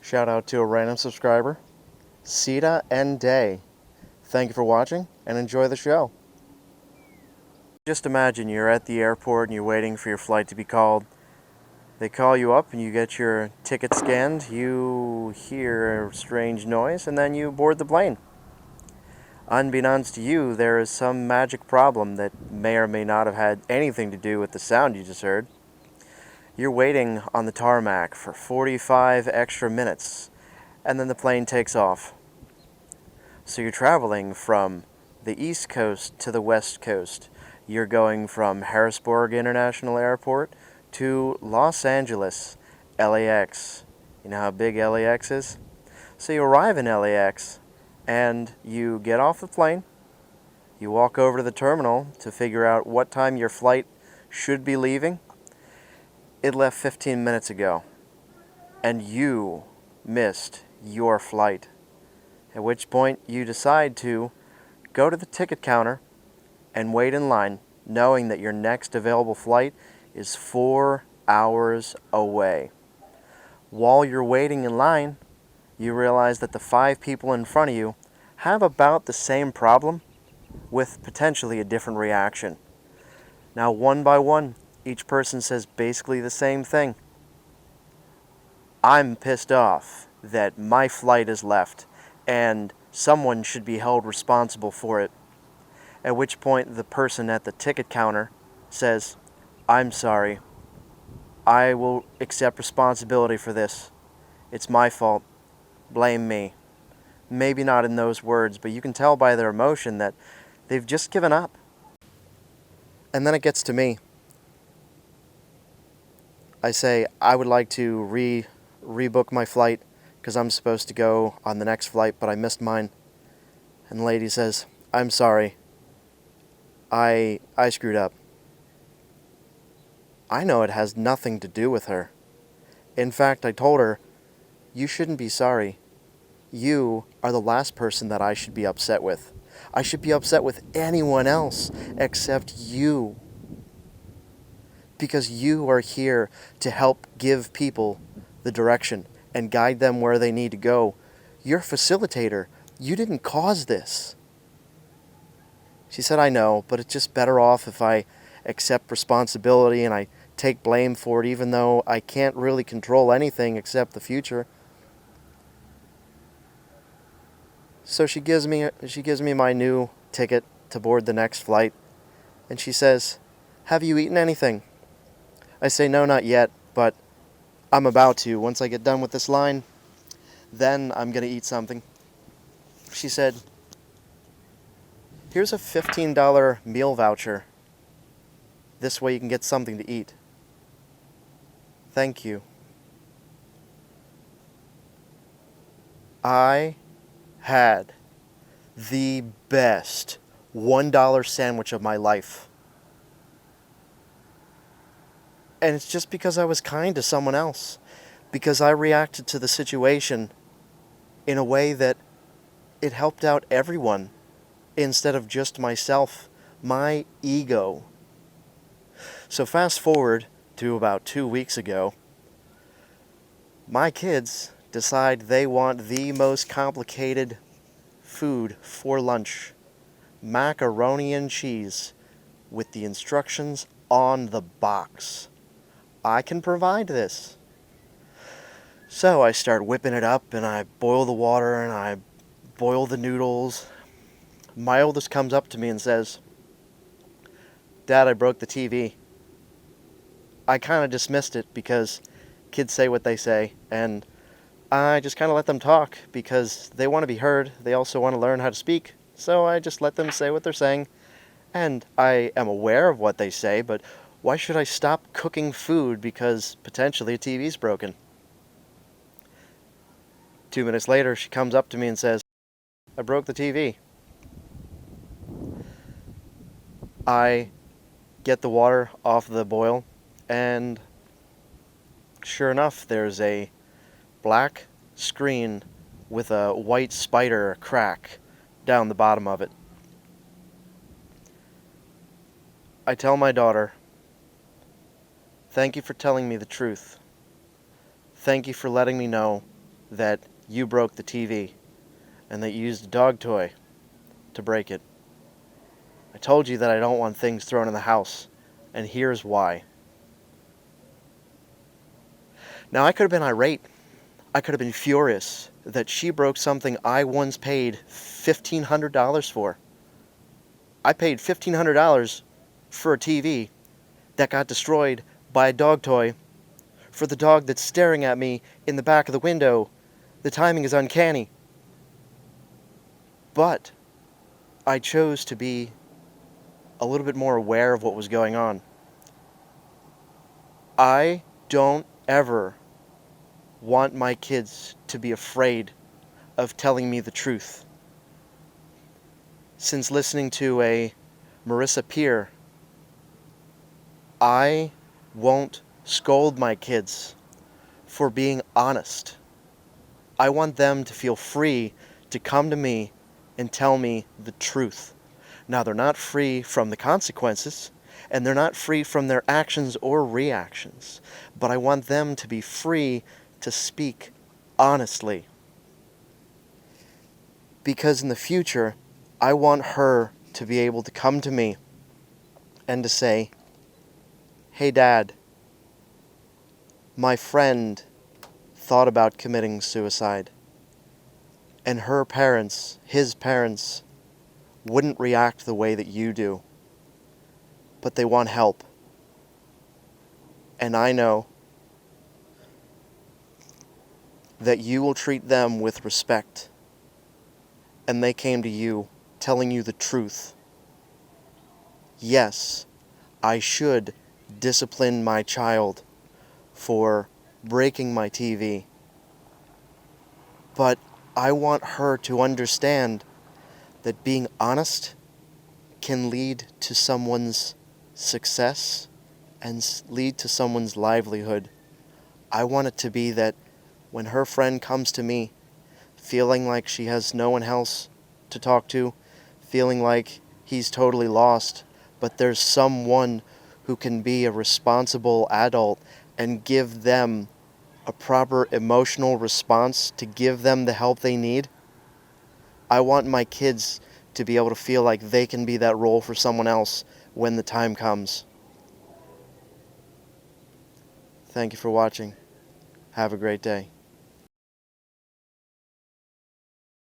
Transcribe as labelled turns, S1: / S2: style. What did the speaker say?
S1: Shout out to a random subscriber, Sita and Day. Thank you for watching and enjoy the show. Just imagine you're at the airport and you're waiting for your flight to be called. They call you up and you get your ticket scanned, you hear a strange noise, and then you board the plane. Unbeknownst to you, there is some magic problem that may or may not have had anything to do with the sound you just heard. You're waiting on the tarmac for 45 extra minutes, and then the plane takes off. So you're traveling from the East Coast to the West Coast. You're going from Harrisburg International Airport to Los Angeles, LAX. You know how big LAX is? So you arrive in LAX, and you get off the plane. You walk over to the terminal to figure out what time your flight should be leaving. It left 15 minutes ago, and you missed your flight. At which point you decide to go to the ticket counter and wait in line, knowing that your next available flight is 4 hours away. While you're waiting in line, you realize that the 5 people in front of you have about the same problem with potentially a different reaction. Now, one by one, each person says basically the same thing. I'm pissed off that my flight is left and someone should be held responsible for it. At which point the person at the ticket counter says, I'm sorry. I will accept responsibility for this. It's my fault. Blame me. Maybe not in those words, but you can tell by their emotion that they've just given up. And then it gets to me. I say, I would like to rebook my flight because I'm supposed to go on the next flight, but I missed mine. And the lady says, I'm sorry. I screwed up. I know it has nothing to do with her. In fact, I told her, you shouldn't be sorry. You are the last person that I should be upset with. I should be upset with anyone else except you. Because you are here to help give people the direction and guide them where they need to go. You're a facilitator. You didn't cause this. She said, I know, but it's just better off if I accept responsibility and I take blame for it, even though I can't really control anything except the future. So she gives me my new ticket to board the next flight, and she says, have you eaten anything? I say, no, not yet, but I'm about to. Once I get done with this line, then I'm going to eat something. She said, here's a $15 meal voucher. This way you can get something to eat. Thank you. I had the best $1 sandwich of my life. And it's just because I was kind to someone else. Because I reacted to the situation in a way that it helped out everyone instead of just myself, my ego. So fast forward to about 2 weeks ago, my kids decide they want the most complicated food for lunch. Macaroni and cheese with the instructions on the box. I can provide this. So I start whipping it up and I boil the water and I boil the noodles. My oldest comes up to me and says, Dad, I broke the TV. I kind of dismissed it because kids say what they say, and I just kind of let them talk because they want to be heard. They also want to learn how to speak, so I just let them say what they're saying. And I am aware of what they say, but why should I stop cooking food because potentially a TV's broken? 2 minutes later, she comes up to me and says, I broke the TV. I get the water off the boil, and sure enough, there's a black screen with a white spider crack down the bottom of it. I tell my daughter, thank you for telling me the truth. Thank you for letting me know that you broke the TV and that you used a dog toy to break it. I told you that I don't want things thrown in the house, and here's why. Now, I could have been irate. I could have been furious that she broke something I once paid $1,500 for. I paid $1,500 for a TV that got destroyed by a dog toy for the dog that's staring at me in the back of the window. The timing is uncanny. But I chose to be a little bit more aware of what was going on. I don't ever want my kids to be afraid of telling me the truth. Since listening to a Marisa Peer, I won't scold my kids for being honest. I want them to feel free to come to me and tell me the truth. Now, they're not free from the consequences, and they're not free from their actions or reactions, but I want them to be free to speak honestly. Because in the future, I want her to be able to come to me and to say, "Hey, Dad, my friend thought about committing suicide, and her parents, his parents, wouldn't react the way that you do, but they want help. And I know that you will treat them with respect, and they came to you telling you the truth. Yes, I should discipline my child for breaking my TV, but I want her to understand that being honest can lead to someone's success and lead to someone's livelihood. I want it to be that when her friend comes to me feeling like she has no one else to talk to, feeling like he's totally lost, but there's someone who can be a responsible adult and give them a proper emotional response to give them the help they need. I want my kids to be able to feel like they can be that role for someone else when the time comes. Thank you for watching. Have a great day.